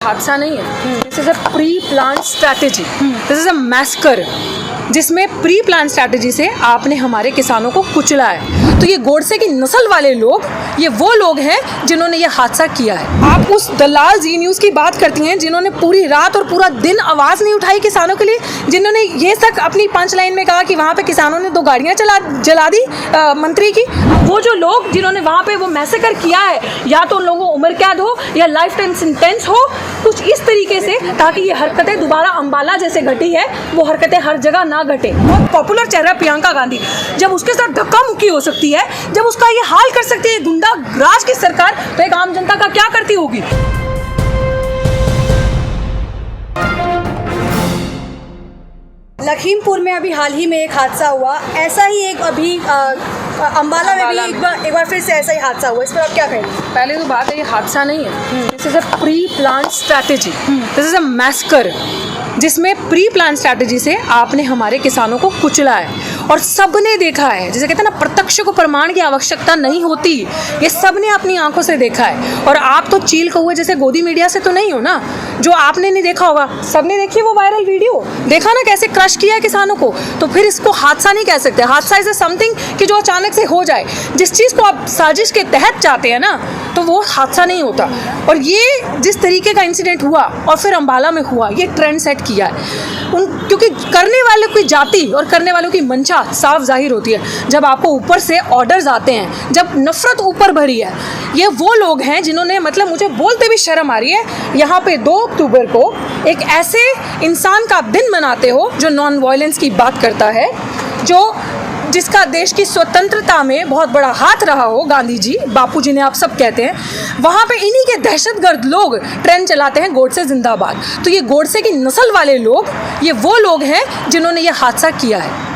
हादसा नहीं है, this is a pre plan strategy, this is a massacre, जिसमें प्री प्लान स्ट्रैटेजी से आपने हमारे किसानों को कुचला है। तो ये गोडसे की नस्ल वाले लोग, ये वो लोग हैं जिन्होंने ये हादसा किया है। आप उस दलाल जी न्यूज़ की बात करती हैं जिन्होंने पूरी रात और पूरा दिन आवाज़ नहीं उठाई किसानों के लिए, जिन्होंने ये तक अपनी पंच लाइन में कहा कि वहाँ पे किसानों ने 2 गाड़ियाँ जला दी मंत्री की। वो जो लोग जिन्होंने वहाँ पे वो मैसेकर किया है, या तो उन लोगों को उम्र कैद हो या लाइफ टाइम सेंटेंस हो, कुछ इस तरीके से, ताकि ये हरकतें दोबारा अंबाला जैसे घटी है वो हरकतें हर जगह ना घटे। बहुत पॉपुलर चेहरा प्रियंका गांधी, जब उसके साथ धक्का मुक्की हो सकती है, जब उसका ये हाल कर सकती है गुंडा राज की सरकार, तो एक आम जनता का क्या करती होगी। लखीमपुर में अभी हाल ही में एक हादसा हुआ, ऐसा ही एक अभी अंबाला में भी एक बार फिर से ऐसा ही हादसा हुआ, इस पर आप क्या कहेंगे? पहले तो बात है, ये हादसा नहीं है, this is a pre plan strategy, this is a massacre, जिसमें प्री प्लान स्ट्रैटेजी से आपने हमारे किसानों को कुचला है। और सबने देखा है, जैसे कहते हैं ना, प्रत्यक्ष को प्रमाण की आवश्यकता नहीं होती, ये सबने अपनी आंखों से देखा है। और आप तो चील कौवे जैसे गोदी मीडिया से तो नहीं हो ना, जो आपने नहीं देखा होगा, सबने देखी वो वायरल वीडियो, देखा ना कैसे क्रश किया है किसानों को। तो फिर इसको हादसा नहीं कह सकते। हादसा इज समथिंग कि जो अचानक से हो जाए, जिस चीज़ को आप साजिश के तहत चाहते हैं ना, तो वो हादसा नहीं होता। और ये जिस तरीके का इंसिडेंट हुआ और फिर अंबाला में हुआ, ये ट्रेंड सेट किया है क्योंकि करने वालों की जाति और करने वालों की मंशा साफ जाहिर होती है। जब आपको ऊपर से ऑर्डर्स आते हैं, जब नफरत ऊपर भरी है, ये वो लोग हैं जिन्होंने, मतलब मुझे बोलते भी शर्म आ रही है, यहाँ पे 2 अक्टूबर को एक ऐसे इंसान का दिन मनाते हो जो नॉन वायलेंस की बात करता है, जिसका देश की स्वतंत्रता में बहुत बड़ा हाथ रहा हो, गांधी जी, बापू जी ने आप सब कहते हैं, वहाँ पे इन्हीं के दहशतगर्द लोग ट्रेंड चलाते हैं गोडसे जिंदाबाद। तो ये गोडसे की नस्ल वाले लोग, ये वो लोग हैं जिन्होंने ये हादसा किया है,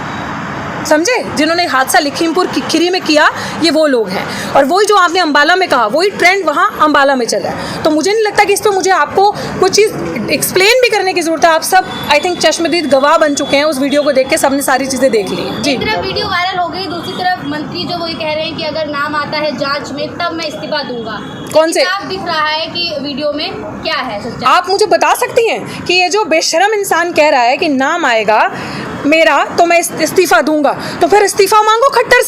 समझे, जिन्होंने हादसा लखीमपुर की खीरी में किया, ये वो लोग हैं। और वही जो आपने अंबाला में कहा, वही ट्रेंड वहाँ अंबाला में चला है। तो मुझे नहीं लगता कि इस पर मुझे आपको कुछ चीज़ एक्सप्लेन भी करने की जरूरत है। आप सब आई थिंक चश्मदीद गवाह बन चुके हैं, उस वीडियो को देख के सबने सारी चीज़ें देख ली हैं। जी, एक तरफ वीडियो वायरल हो गई, दूसरी तरफ मंत्री जो वो ये कह रहे हैं कि अगर नाम आता है जांच में तब मैं इस्तीफा दूंगा। कौन से? साफ दिख रहा है कि वीडियो में क्या है सच्चाई। आप मुझे बता सकती हैं कि ये जो बेशरम इंसान कह रहा है कि नाम आएगा मेरा तो मैं इस्तीफा दूंगा, तो फिर इस्तीफा मांगो खट्टर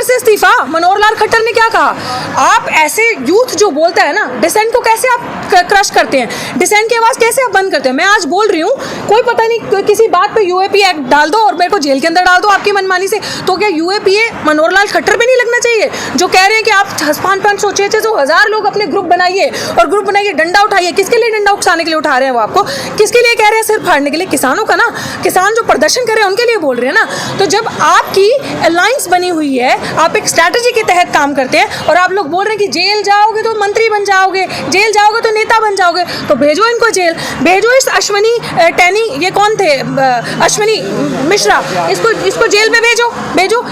से इस्तीफा। मनोहर लाल खट्टर ने क्या कहा? आप ऐसे यूथ जो बोलता है ना, डिसेंट को कैसे आप क्रश करते हैं, डिसेंट की आवाज़ कैसे आप बंद करते हैं? मैं आज बोल रही हूँ, कोई पता नहीं किसी बात पे यूएपीए एक्ट डाल दो और मेरे को जेल के अंदर डाल दो आपकी मनमानी से, तो क्या यूएपीए मनोहर लाल खट्टर पे नहीं लगना चाहिए? जो कह रहे हैं कि आप 500, 600, 1000 लोग अपने ग्रुप बनाइए और ग्रुप बनाइए, डंडा उठाइए। किसके लिए डंडा उठाने के लिए उठा रहे हैं वो आपको? किसके लिए कह रहे हैं? सिर फाड़ने के लिए, किसानों का ना, किसान जो प्रदर्शन कर रहे हैं उनके लिए बोल रहे हैं ना। तो जब आपकी अलायंस बनी हुई है, आप एक स्ट्रैटेजी के तहत काम करते हैं और आप लोग बोल रहे हैं कि जेल जाओगे तो मंत्री बन जाओगे, जेल जाओगे तो नेता बन जाओगे, तो भेजो इनको जेल, भेजो इस अश्वनी टैनी, ये कौन थे, अश्वनी मिश्रा, इसको जेल में भेजो।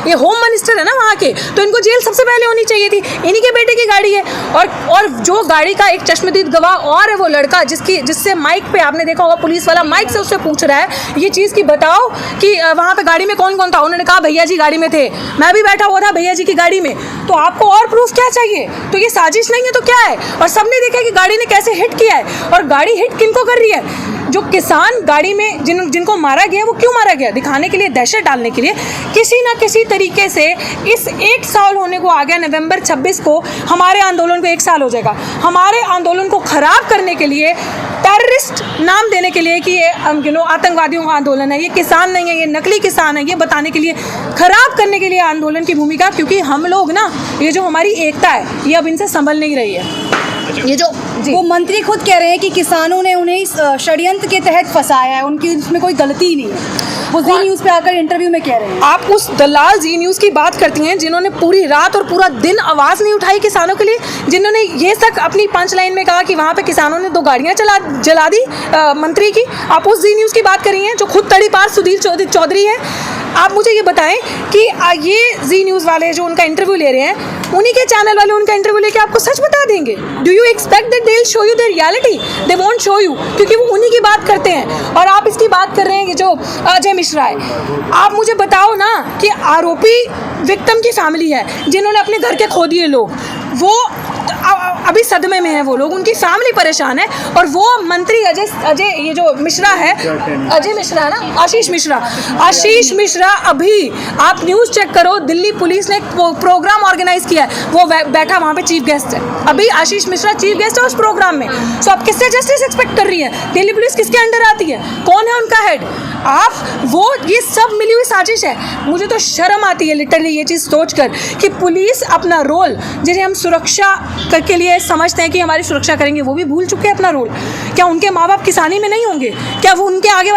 ये होम मिनिस्टर है ना वहाँ के, तो इनको जेल सबसे पहले होनी चाहिए थी। इन्हीं के बेटे की गाड़ी है। और जो गाड़ी का एक चश्मदीद गवाह और है वो लड़का जिससे माइक पे आपने देखा होगा, पुलिस वाला माइक से उससे पूछ रहा है ये चीज़ की बताओ कि वहाँ पे गाड़ी में कौन कौन था। उन्होंने कहा भैया जी गाड़ी में थे, मैं भी बैठा हुआ था भैया जी की गाड़ी में। तो आपको और प्रूफ क्या चाहिए? तो ये साजिश नहीं है तो क्या है? और सबने देखा कि गाड़ी ने कैसे हिट किया है, और गाड़ी हिट किनको कर रही है? जो किसान गाड़ी में जिनको मारा गया, वो क्यों मारा गया? दिखाने के लिए, दहशत डालने के लिए। किसी ना किसी तरीके से इस 1 साल होने को आ गया, नवंबर 26 को हमारे आंदोलन को 1 साल हो जाएगा। हमारे आंदोलन को खराब करने के लिए, टेररिस्ट नाम देने के लिए कि ये आतंकवादियों का आंदोलन है, ये किसान नहीं है, ये नकली किसान है, ये बताने के लिए, खराब करने के लिए आंदोलन की भूमिका। क्योंकि हम लोग ना, ये जो हमारी एकता है, ये अब इनसे संभल नहीं रही है। ये जो वो मंत्री खुद कह रहे हैं कि किसानों ने उन्हें इस षड्यंत्र के तहत फंसाया है, उनकी उसमें कोई गलती ही नहीं है। वो जी न्यूज़ पे आकर इंटरव्यू में कह रहे हैं। आप उस दलाल जी न्यूज़ की बात करती हैं जिन्होंने पूरी रात और पूरा दिन आवाज़ नहीं उठाई किसानों के लिए, जिन्होंने ये तक अपनी पंच लाइन में कहा कि वहाँ पे किसानों ने 2 गाड़ियाँ जला दी मंत्री की। आप उस जी न्यूज़ की बात करी हैं जो खुद तड़ीपार सुधीर चौधरी है। आप मुझे ये बताएं कि ये जी न्यूज़ वाले जो उनका इंटरव्यू ले रहे हैं, उन्हीं के चैनल वाले उनका इंटरव्यू लेके आपको सच बता देंगे? Do you expect that they will show you the reality? They won't show you, क्योंकि वो उन्हीं की बात करते हैं। और आप इसकी बात कर रहे हैं कि जो अजय मिश्रा है, आप मुझे बताओ ना कि आरोपी विक्टिम की फैमिली है जिन्होंने अपने घर के खो दिए लोग, वो अभी सदमे में है, वो लोग, उनकी फैमिली परेशान है। और वो मंत्री अजय ये जो मिश्रा है, अजय मिश्रा है ना, आशीष मिश्रा अभी आप न्यूज़ चेक करो, दिल्ली पुलिस ने एक प्रोग्राम ऑर्गेनाइज किया है, वो बैठा वहाँ पे चीफ गेस्ट है। अभी आशीष मिश्रा चीफ गेस्ट है उस प्रोग्राम में। सो आप किससे जस्टिस एक्सपेक्ट कर रही है? दिल्ली पुलिस किसके अंडर आती है? कौन है उनका हेड? आप वो ये सब मिली हुई साजिश है। मुझे तो शर्म आती है लिटरली ये चीज़ सोचकर कि पुलिस अपना रोल, जिसे हम सुरक्षा के लिए समझते हैं कि हमारी सुरक्षा करेंगे, वो भी भूल चुके हैं अपना रोल। क्या उनके माँ बाप किसानी में नहीं होंगे? क्या वो उनके आगे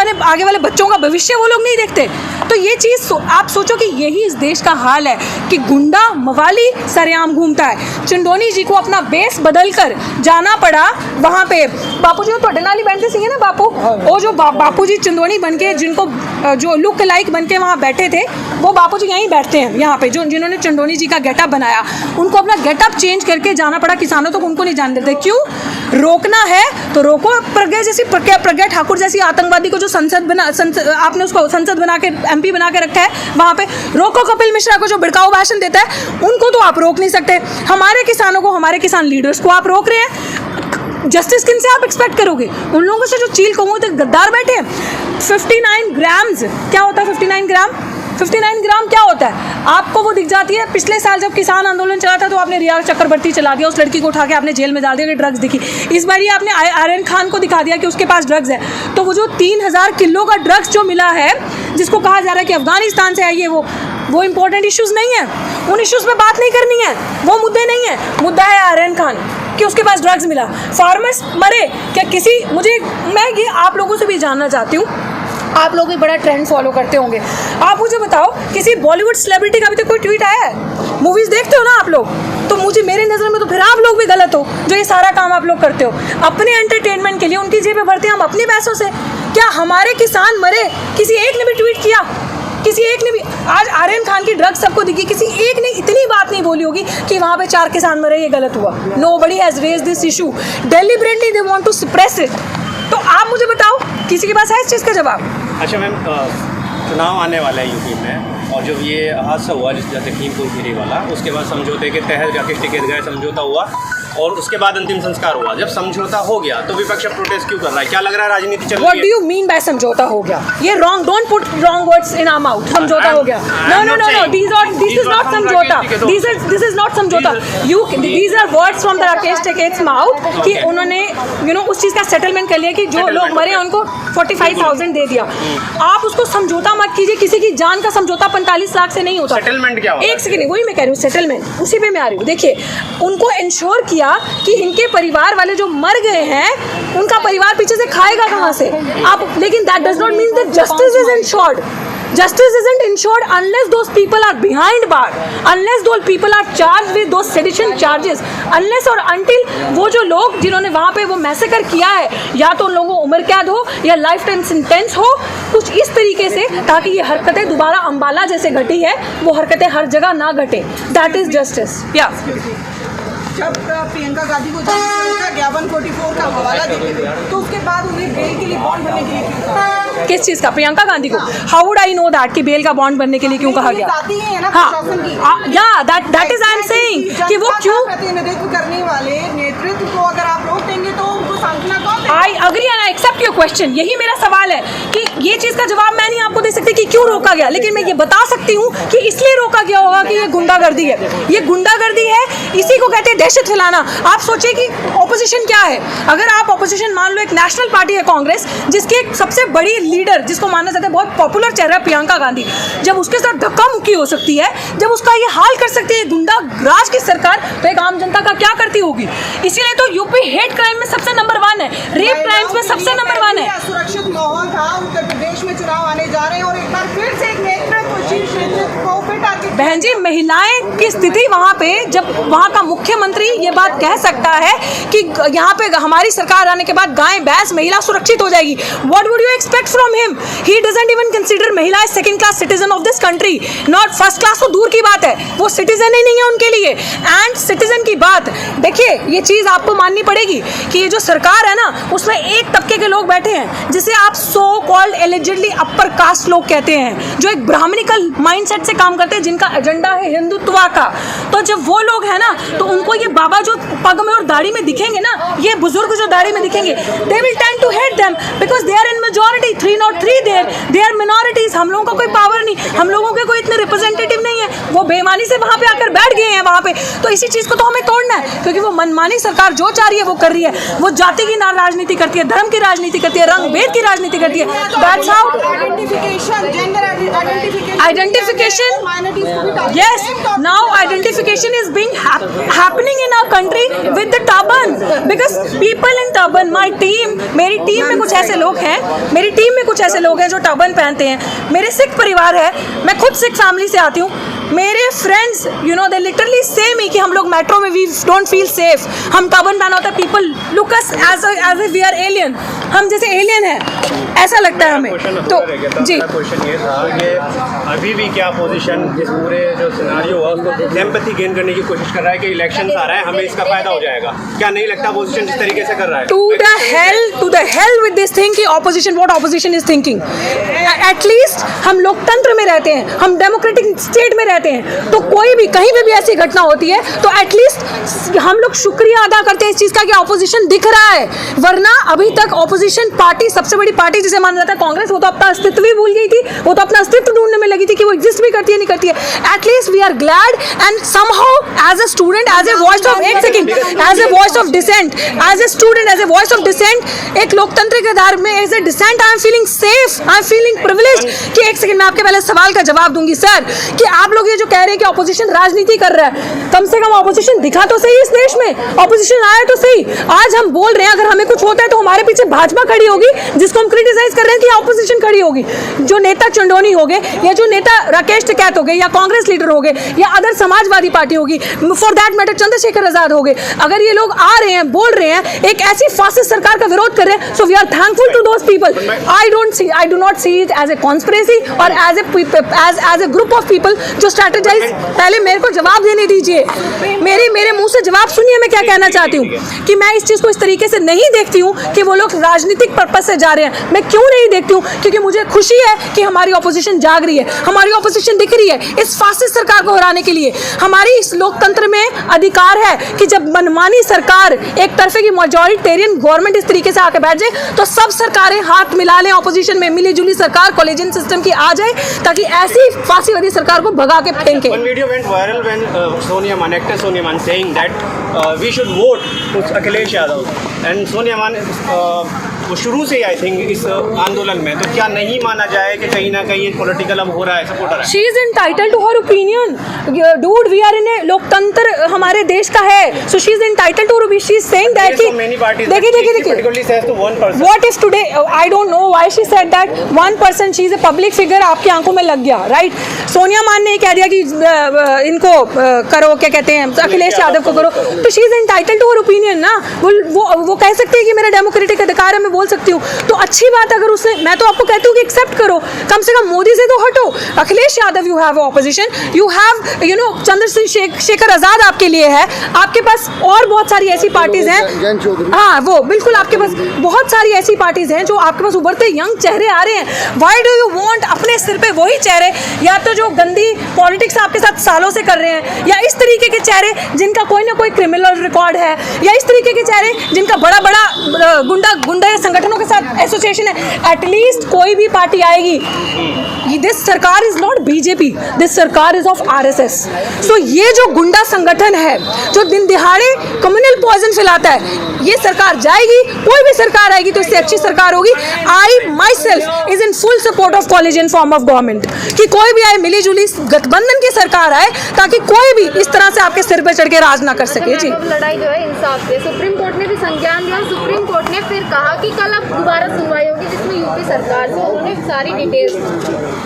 वाले बच्चों का भविष्य वो लोग नहीं देखते? तो ये चीज़ आप सोचो कि यही इस देश का हाल है कि गुंडा मवाली सरेआम घूमता है। चंदोनी जी को अपना बेस बदल कर जाना पड़ा वहाँ पे। बापू जी तो नाली बैठते सी ना बापू, वो जो बापू जी चंदोनी बन के जिनको जो लुक लाइक बन के वहाँ बैठे थे, वो बापू जी यहीं बैठते हैं यहाँ पे, जो जिन्होंने चंदोनी जी का गेटअप बनाया, उनको अपना गेटअप चेंज करके जाना पड़ा। किसानों तक उनको नहीं जाने देते। क्यों? रोकना है तो रोको। प्रज्ञा ठाकुर जैसी आतंकवादी को जो आपने उसको संसद बना के MP बना के रखा है, वहाँ पे रोको। कपिल मिश्रा को जो भड़काऊ भाषण देता है, उनको तो आप रोक नहीं सकते। हमारे किसानों को, हमारे किसान लीडर्स को आप रोक रहे हैं। जस्टिस किन से आप एक्सपेक्ट करोगे? उन लोगों से जो चील कौओं तक गद्दार बैठे हैं। 59 ग्राम्स क्या होता है? 59 ग्राम क्या होता है? आपको वो दिख जाती है। पिछले साल जब किसान आंदोलन चला था तो आपने रिया चक्रवर्ती चला दिया, उस लड़की को उठा के आपने जेल में डाल दिया कि ड्रग्स दिखी। इस बार ये आपने आर्यन खान को दिखा दिया कि उसके पास ड्रग्स है। तो वो जो 3000 किलो का ड्रग्स जो मिला है, जिसको कहा जा रहा है कि अफगानिस्तान से आई है, वो इंपॉर्टेंट इश्यूज नहीं है। उन इश्यूज पे बात नहीं करनी है, वो मुद्दे नहीं है। मुद्दा है आर्यन खान कि उसके पास ड्रग्स मिला, फार्मर्स मरे। क्या मैं ये आप लोगों से भी जानना चाहती हूँ, आप लोग भी बड़ा ट्रेंड फॉलो करते होंगे, आप मुझे बताओ किसी बॉलीवुड सेलिब्रिटी का अभी तक कोई ट्वीट आया है? मूवीज़ देखते हो ना आप लोग, तो मेरे नज़र में तो फिर आप लोग भी गलत हो जो ये सारा काम आप लोग करते हो अपने एंटरटेनमेंट के लिए। उनकी जेबें भरते हैं हम अपने पैसों से। क्या हमारे किसान मरे? किसी एक ने भी ट्वीट किया? किसी एक ने भी? आज आर्यन खान की ड्रग्स सबको दिखी, किसी एक ने इतनी बात नहीं बोली होगी कि वहाँ पे 4 किसान मरे, ये गलत हुआ। Nobody has raised this issue. Deliberately they want to suppress it. तो आप मुझे बताओ, किसी के पास है इस चीज़ का जवाब? अच्छा मैम, चुनाव आने वाला है यूपी में, और जो ये हादसा हुआ जिस लखीमपुर खीरी वाला, उसके बाद समझौते के तहत जाके टिकट गए, समझौता हुआ और उसके बाद अंतिम संस्कार हुआ। जब समझौता हो गया तो विपक्ष प्रोटेस्ट क्यों कर रहा है? क्या लग रहा है राजनीति चल रही है? What do you mean by समझौता हो गया? ये wrong, don't put wrong words in our mouth. समझौता हो गया? No. This is not समझौता. This is not समझौता. These are words from the Rakesh Tikek's mouth कि उन्होंने उस चीज़ का सेटलमेंट कर लिया कि जो लोग मरे उनको 45,000 दे दिया। आप उसको समझौता मत कीजिए। किसी की जान का समझौता 45 लाख से नहीं होता। सेटलमेंट क्या होता है? एक सेकंड, वही मैं कह रही हूँ, सेटलमेंट उसी पे मैं आ रही हूँ। देखिए, उनको इंश्योर किया कि इनके परिवार वाले जो मर गए हैं, उनका परिवार पीछे से खाएगा कहाँ से? आप, लेकिन that does not mean that justice is insured. Justice isn't ensured unless those people are behind bar, unless those people are charged with those sedition charges, unless और until वो जो लोग जिन्होंने वहाँ पे वो मैसेकर किया है, या तो उन लोगों को उम्र कैद हो या लाइफ टाइम सेंटेंस हो, कुछ इस तरीके से, ताकि ये हरकतें दोबारा अंबाला जैसे घटी है वो हरकतें हर जगह ना घटे. That is justice. या जब प्रियंका गांधी को ज्ञापन 44 का हवाला देते थे, तो उसके बाद उन्हें बेल के लिए बॉन्ड भरने के लिए क्यों कहा? किस चीज़ का? प्रियंका गांधी को how would I know that कि बेल का बॉन्ड भरने के लिए क्यों कहा गया? हाँ, या that is I am saying कि वो क्यों प्रतिनिधित्व करने वाले नेतृत्व को अगर आप रोक देंगे तो उनको सांत्वना कौन देगा? I agree and I accept your question. यही मेरा सवाल है कि ये चीज़ का जवाब मैं नहीं आपको दे सकती कि क्यों रोका गया, लेकिन मैं ये बता सकती हूँ कि इसलिए रोका गया होगा कि ये गुंडागर्दी है. ये गुंडागर्दी है, इसी को कहते हैं दहशत फैलाना. आप सोचिए कि ऑपोजिशन क्या है. अगर आप ऑपोजिशन मान लो, एक नेशनल पार्टी है कांग्रेस, जिसकी एक सबसे बड़ी लीडर, जिसको माना जाता है बहुत पॉपुलर चेहरा प्रियंका गांधी, जब उसके साथ धक्का मुक्की हो सकती है, जब उसका ये हाल कर सकती है गुंडा राज की सरकार, तो एक आम जनता का क्या करती होगी? इसीलिए तो यूपी हेट क्राइम में सबसे नंबर 1 है, रेप क्राइम्स में सबसे नंबर 1 है. सुरक्षित माहौल था. उत्तर प्रदेश में चुनाव आने जा रहे हैं और एक बार फिर से एक नेतृत्व, शीर्ष नेतृत्व को फिर टारगेट. बहन जी, महिलाएं की स्थिति वहाँ पे, जब वहाँ का मुख्यमंत्री ये बात कह सकता है कि यहाँ पे हमारी सरकार आने के बाद गाय भैंस महिला सुरक्षित हो जाएगी, what would you expect from him? He doesn't even consider mahila as second class citizen of this country, not first class. तो दूर की बात है, वो सिटीजन ही नहीं है उनके लिए. एंड सिटीजन की बात देखिए, ये चीज़ आपको माननी पड़ेगी कि ये जो सरकार है ना, उसमें एक तबके के लोग बैठे हैं जिसे आप so called allegedly upper caste लोग कहते हैं, जो एक ब्राह्मणिकल माइंडसेट से काम करते हैं, जिनका एजेंडा है हिंदुत्व का। तो जब वो लोग हैं ना, तो उनको ये बाबा जो पग में और दाढ़ी में दिखेंगे ना, ये बुजुर्ग जो दाढ़ी में दिखेंगे, they will tend to hate them because they are in majority, 303 they are minorities. हम लोगों का कोई पावर नहीं, हम लोगों के कोई इतने रिप्रेजेंटेटिव नहीं है, वो बेईमानी से वहां पे आकर बैठ गए हैं वहां पे। तो इसी चीज को तो हमें तोड़ना है, क्योंकि वो मनमानी सरकार जो चाह रही है वो कर रही है। वो जाति की राजनीति करती है, धर्म की राजनीति करती है, रंग भेद की राजनीति करती है। That's how identification, yes, now identification is being happening in our country with the turban, because people in turban, my team, मेरी टीम में कुछ ऐसे लोग हैं, मेरी टीम में कुछ ऐसे लोग हैं जो टर्बन पहनते हैं। मेरे सिख परिवार है, मैं खुद सिख फैमिली से आती हूँ। मेरे friends you know they literally say me कि हम लोग मेट्रो में वी डोंट फील सेफ, हम टर्बन पहना होता है, people look us as we are alien, हम जैसे एलियन है ऐसा लगता है हमें। तो जी क्वेश्चन ये था कि अभी भी क्या पोजीशन इस पूरे जो सिनारियो हुआ उसको एम्पैथी गेन करने की कोशिश कर रहा है कि इलेक्शन आ रहा है, हमें इसका फायदा हो जाएगा? क्या नहीं लगता पोजीशन जिस तरीके से कर रहा है? To the hell with this thing कि opposition, what opposition is thinking. At least हम लोकतंत्र में रहते हैं, हम डेमोक्रेटिक स्टेट में रहते हैं, तो कोई भी कहीं पे भी ऐसी घटना होती है तो एटलीस्ट हम लोग शुक्रिया अदा करते हैं इस चीज का कि ऑपोजिशन दिख रहा है। वरना अभी तक ऑपोजिशन पार्टी, सबसे बड़ी पार्टी जिसे माना जाता है कांग्रेस, वो तो अपना अस्तित्व ही भूल गई थी, वो तो अपना अस्तित्व ढूंढने में लगी थी कि वो एग्जिस्ट भी करती है नहीं करती है। At least we are glad and somehow as a student, as a voice of, एक second, as a voice of dissent, as a student, as a voice of dissent, एक लोकतंत्र के आधार में as a dissent I am feeling safe, I am feeling privileged. कि एक second मैं आपके पहले सवाल का जवाब दूंगी सर, कि आप लोग ये जो कह रहे हैं कि ऑपोजिशन राजनीति कर रहा है, कम से कम ऑपोजिशन दिखा तो सही इस देश में, ऑपोजिशन आया तो सही। आज हम बोल रहे हैं अगर हमें कुछ होता है तो हमारे पीछे भाजपा खड़ी होगी, जिसको हम क्रिटिसाइज कर रहे हैं कि ऑपोजिशन खड़ी होगी। जो नेता चंडोनी हो गए, या जो नेता राकेश टिकैत हो गए, या कांग्रेस लीडर हो गए, या अदर समाजवादी पार्टी होगी, for that matter Chandrashekhar Azad हो गए, अगर ये लोग आ रहे हैं, बोल रहे हैं, एक ऐसी फासिस्ट सरकार का विरोध कर रहे हैं, so we are thankful to those people. I do not see it as a conspiracy और as a group of people जो स्ट्रेटेजाइज। पहले मेरे को जवाब देने दीजिए, मेरे मुंह से जवाब सुनिए। मैं क्या कहना चाहती हूँ कि मैं इस चीज को इस तरीके से नहीं देखती हूँ कि वो लोग राजनीतिक पर्पस से जा रहे हैं। मैं क्यों नहीं देखती हूँ? क्योंकि मुझे खुशी है कि हमारी ऑपोजिशन जाग रही है, हमारी ऑपोजिशन दिख रही है इस फासिस्ट सरकार को हराने के लिए। हमारी इस लोकतंत्र में अधिकार है कि जब मनमानी सरकार, एक तरफे की मेजॉरिटेरियन गवर्नमेंट इस तरीके से आके बैठ जाए, तो सब सरकारें हाथ मिला लें, ऑपोजिशन में मिली जुली सरकार कॉलेजियन सिस्टम की आ जाए, ताकि ऐसी फांसीवादी सरकार को भगा के फेंके। One video went viral when Sonia Mann, actor Sonia Mann, saying that we should vote for Akhilesh Yadav, and Sonia Mann वो शुरू से आई थिंक इस आंदोलन में, तो क्या नहीं माना जाए कि कहीं ना कहीं पॉलिटिकल अब हो रहा है, सपोर्टर है? She is entitled to her opinion, dude. We are in a लोकतंत्र हमारे देश का है, so she is entitled to. She is saying that कि देखिए particularly says to one person. What if today I don't know why she said that one person, she is a public figure, आपकी आंखों में लग गया, right? Sonia मान ने कह दिया कि इनको करो, क्या कहते हैं, अखिलेश यादव को करो, तो she is entitled to her opinion ना। वो कह सकते हैं कि मेरा डेमोक्रेटिक अधिकार है, मैं बोल सकती हूँ, तो अच्छी बात। अगर उसने, मैं तो आपको कहती हूँ कि एक्सेप्ट करो, कम से कम मोदी से तो हटो। Akhilesh Yadav, you have opposition, you have you know Chandrashekhar Azad आपके लिए है, आपके पास और बहुत सारी ऐसी पार्टीज हैं। हाँ, वो बिल्कुल आपके पास बहुत सारी ऐसी पार्टीज हैं जो आपके पास उभरते यंग चेहरे आ रहे हैं। व्हाई डू यू वांट अपने सिर पे वही चेहरे, या तो जो गंदी पॉलिटिक्स आपके साथ सालों से कर रहे हैं, या इस तरीके के चेहरे जिनका कोई ना कोई क्रिमिनल रिकॉर्ड है, या इस तरीके के चेहरे जिनका बड़ा बड़ा गुंडा संगठनों के साथ एसोसिएशन है। एटलीस्ट कोई भी पार्टी आएगी, दिस सरकार इज नॉट बीजेपी, दिस सरकार इज ऑफ आरएसएस। सो ये जो गुंडा संगठन है जो दिन दिहाड़े कम्युनल पॉइजन फैलाता है, ये सरकार जाएगी, कोई भी सरकार आएगी तो इससे अच्छी सरकार होगी। I myself is in full support of collegian form of government, कि कोई भी आए, मिली जुली गठबंधन की सरकार आए, ताकि कोई भी इस तरह से आपके सिर पे चढ़ के राज ना कर सके। जी, लड़ाई जो है इंसाफ पे, सुप्रीम कोर्ट ने भी संज्ञान लिया। सुप्रीम कोर्ट ने फिर कहा कि कल अब दोबारा सुनवाई होगी, जिसमें यूपी सरकार से उन्होंने सारी डिटेल्स,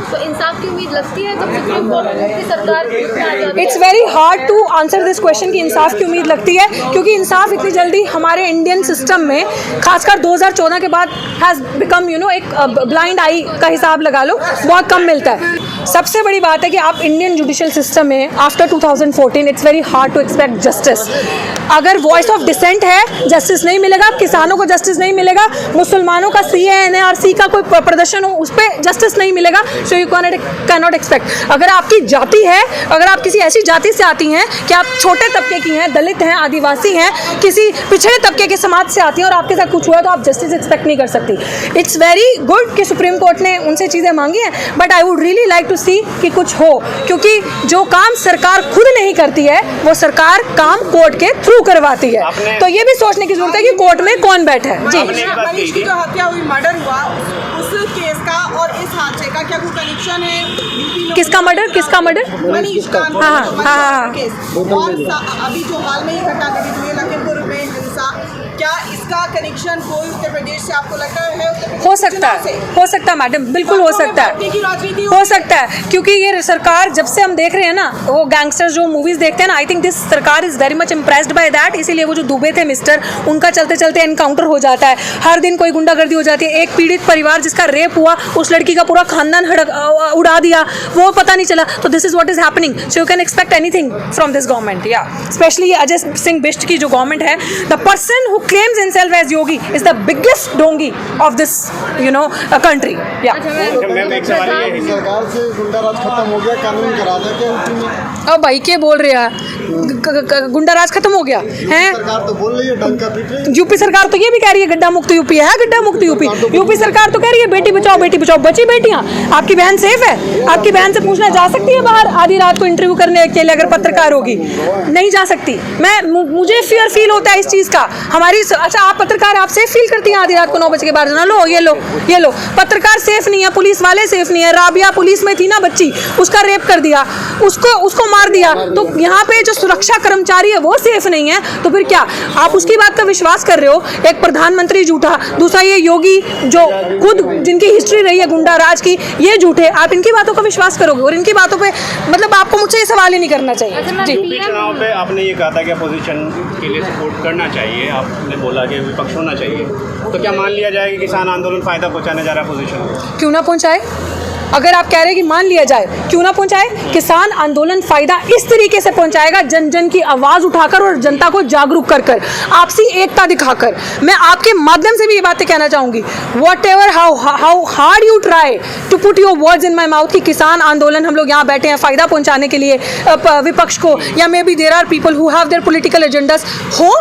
तो इंसाफ की उम्मीद लगती है जब सुप्रीम कोर्ट की सरकार। It's very hard to answer this question कि इंसाफ की उम्मीद लगती है, क्योंकि इंसाफ इतनी जल्दी हमारे इंडियन सिस्टम में, खासकर 2014 के बाद, हैज़ बिकम यू नो एक ब्लाइंड आई का हिसाब लगा लो, बहुत कम मिलता है। सबसे बड़ी बात है कि आप इंडियन जुडिशियल सिस्टम में after 2014 it's very hard to expect justice. अगर वॉइस ऑफ डिसेंट है, जस्टिस नहीं मिलेगा, किसानों को जस्टिस नहीं मिलेगा, मुसलमानों का CANRC का कोई प्रदर्शन हो उस पर जस्टिस नहीं मिलेगा, so you can not expect. अगर आपकी जाति है, अगर आप किसी ऐसी जाति से आती हैं कि आप छोटे तबके की हैं, दलित हैं, आदिवासी हैं, किसी पिछड़े तबके के समाज से आती हैं और आपके साथ कुछ हुआ तो आप जस्टिस एक्सपेक्ट नहीं कर सकती। इट्स वेरी गुड कि सुप्रीम कोर्ट ने उनसे चीज़ें मांगी हैं, but I would really like to see कि कुछ हो, क्योंकि जो काम सरकार खुद नहीं करती है वो सरकार काम कोर्ट के थ्रू करवाती है। तो ये भी सोचने की जरूरत है कि कोर्ट में कौन बैठा है। जी, मनीष की जो हत्या हुई, मर्डर हुआ, उस केस का और इस हादसे का क्या कोई कनेक्शन है? यूपी में किसका मर्डर? किसका मर्डर? मनीष का हाँ। केस। और अभी जो हाल में ही घटना घटित हुई लखीमपुर में हिंसा, क्या इसका कनेक्शन कोई उत्तर प्रदेश से आपको लगता है? हो सकता है मैडम, बिल्कुल हो सकता है, हो सकता है, क्योंकि ये सरकार जब से हम देख रहे हैं ना, वो गैंगस्टर्स जो मूवीज देखते हैं ना, आई थिंक दिस सरकार is very much impressed by that. इसीलिए वो जो दुबे थे मिस्टर, उनका चलते चलते एनकाउंटर हो जाता है, हर दिन कोई गुंडागर्दी हो जाती है। एक पीड़ित परिवार जिसका रेप हुआ, उस लड़की का पूरा खानदान उड़ा दिया, वो पता नहीं चला। तो this is what is happening, so you can expect anything from this government. या स्पेशली अजय सिंह बिष्ट की जो गवर्नमेंट है, the person who claims himself as yogi is the biggest dongi of this country. Yeah. सरकार से गुंडाराज खत्म हो गया, कानून करा दिया क्या यूपी में? अब भाई क्या बोल रहे हैं, गुंडाराज खत्म हो गया है? सरकार तो बोल रही है डंका पीट रही है। यूपी सरकार तो ये भी कह रही है गड्ढा मुक्त यूपी है, गड्ढा मुक्त यूपी। यूपी सरकार तो कह रही है बेटी बचाओ बेटी बचाओ। बची बेटियां, आपकी बहन सेफ है? आपकी बहन से पूछना जा सकती है बाहर आधी रात को इंटरव्यू करने के लिए, अगर पत्रकार होगी? नहीं जा सकती। मुझे फियर फील होता है इस चीज़ का। हमारी अच्छा, आप पत्रकार, आप सेफ फील करती हैं आधी रात को 9 बजे के बाद जाना? लो ये लो, पत्रकार सेफ नहीं है, पुलिस वाले सेफ नहीं है। राबिया पुलिस में थी ना बच्ची, उसका रेप कर दिया, उसको मार दिया, तो यहाँ पे जो सुरक्षा कर्मचारी है वो सेफ नहीं है। तो फिर क्या आप उसकी बात का विश्वास कर रहे हो? एक प्रधानमंत्री झूठा, दूसरा ये योगी जो खुद जिनकी हिस्ट्री रही है गुंडा राज की, ये झूठे। आप इनकी बातों का विश्वास करोगे? और इनकी बातों पे मतलब आपको मुझसे ये सवाल ही नहीं करना चाहिए। जी, यूपी चुनाव पे आपने ये कहा था कि अपोजिशन के लिए सपोर्ट करना चाहिए, आपने बोला कि विपक्ष होना चाहिए, तो क्या मान लिया जाए कि किसान आंदोलन फायदा पहुंचाने जा रहा है अपोजिशन को? क्यों ना पहुंचाए? अगर आप कह रहे हैं कि मान लिया जाए, क्यों ना पहुंचाए? किसान आंदोलन फायदा इस तरीके से पहुंचाएगा, जन जन की आवाज उठाकर और जनता को जागरूक कर कर, आपसी एकता दिखाकर। मैं आपके माध्यम से भी ये बातें कहना चाहूंगी, whatever how hard you try to put your words in my mouth कि किसान आंदोलन हम लोग यहाँ बैठे हैं फायदा पहुंचाने के लिए विपक्ष को, या maybe there are people who have their political agendas, हो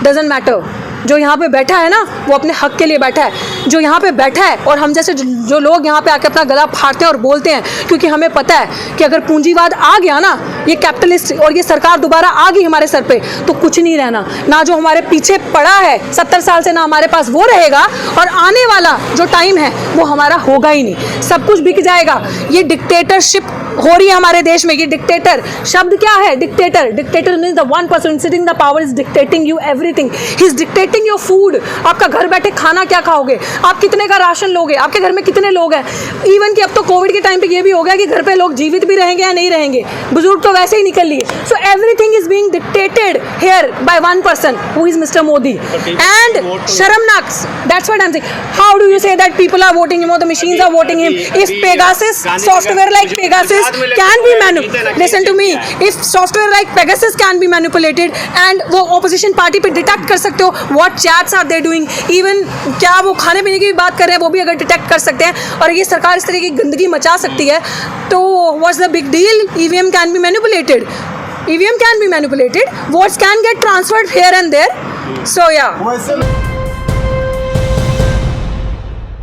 डजंट मैटर। जो यहाँ पे बैठा है ना, वो अपने हक के लिए बैठा है। जो यहाँ पे बैठा है, और हम जैसे जो लोग यहाँ पे आके अपना गला फाड़ते हैं और बोलते हैं, क्योंकि हमें पता है कि अगर पूंजीवाद आ गया ना, ये कैपिटलिस्ट और ये सरकार दोबारा आ गई हमारे सर पे, तो कुछ नहीं रहना। ना जो हमारे पीछे पड़ा है 70 साल से, ना हमारे पास वो रहेगा, और आने वाला जो टाइम है वो हमारा होगा ही नहीं। सब कुछ बिक जाएगा। ये डिक्टेटरशिप हो रही है हमारे देश में। ये डिक्टेटर शब्द क्या है? Dictator means the one person sitting the power is dictating you everything. He is dictating your food. आपका घर बैठे खाना क्या खाओगे, आप कितने का राशन लोगे, आपके घर में कितने लोग हैं। इवन कि अब तो कोविड के टाइम पे ये भी हो गया कि घर पे लोग जीवित भी रहेंगे या नहीं रहेंगे, बुजुर्ग तो वैसे ही निकल लिए। So everything is being dictated here by one person who is mister Modi, and शर्मनाक। That's what I am saying. How do you say that people are voting him और the machines are voting him? If Pegasus, software like Pegasus can be manipulated, listen to me, if software like Pegasus can be manipulated and वो opposition party पे detect कर सकते हो what chats are they doing, even क्या वो खाने पीने की भी बात कर रहे हैं वो भी अगर detect कर सकते हैं, और ये सरकार इस तरह की गंदगी मचा सकती है, तो what's the big deal? EVM can be manipulated, EVM can be manipulated, votes can get transferred here and there, so yeah.